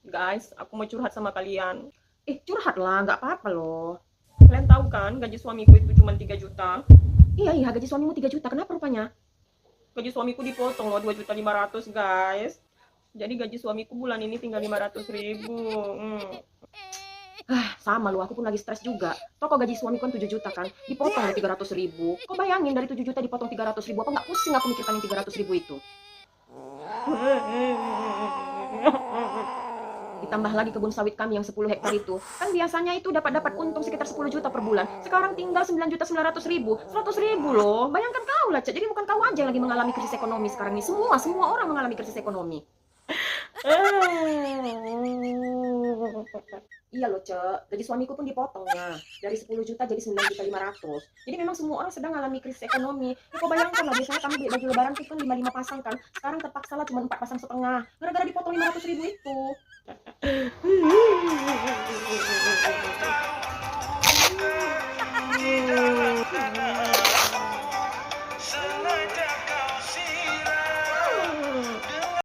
Guys, aku mau curhat sama kalian. Curhat lah, nggak apa-apa loh. Kalian tahu kan gaji suamiku itu cuma 3 juta? Iya, iya, gaji suamimu 3 juta. Kenapa rupanya? Gaji suamiku dipotong loh 2,5 juta, guys. Jadi gaji suamiku bulan ini tinggal 500 ribu. Sama loh, aku pun lagi stres juga. Toko gaji suamiku kan 7 juta kan, dipotong loh 300 ribu. Kau bayangin dari 7 juta dipotong 300 ribu, apa nggak pusing aku mikirkan yang 300 ribu itu? Ditambah lagi kebun sawit kami yang 10 hektar itu. Kan biasanya itu dapat untung sekitar 10 juta per bulan. Sekarang tinggal 9,9 juta. 100 ribu loh. Bayangkan kau lah, Cak. Jadi bukan kau aja yang lagi mengalami krisis ekonomi sekarang ini. Semua orang mengalami krisis ekonomi. Iya loh, Cek. Gaji suamiku pun dipotongnya. Dari 10 juta jadi 9,5 juta. Jadi memang semua orang sedang mengalami krisis ekonomi. Ya, kau bayangkan lah, biasanya kami beli baju lebaran itu kan 5 pasang kan. Sekarang terpaksa lah cuma 4 pasang setengah. Gara-gara dipotong 500 ribu itu.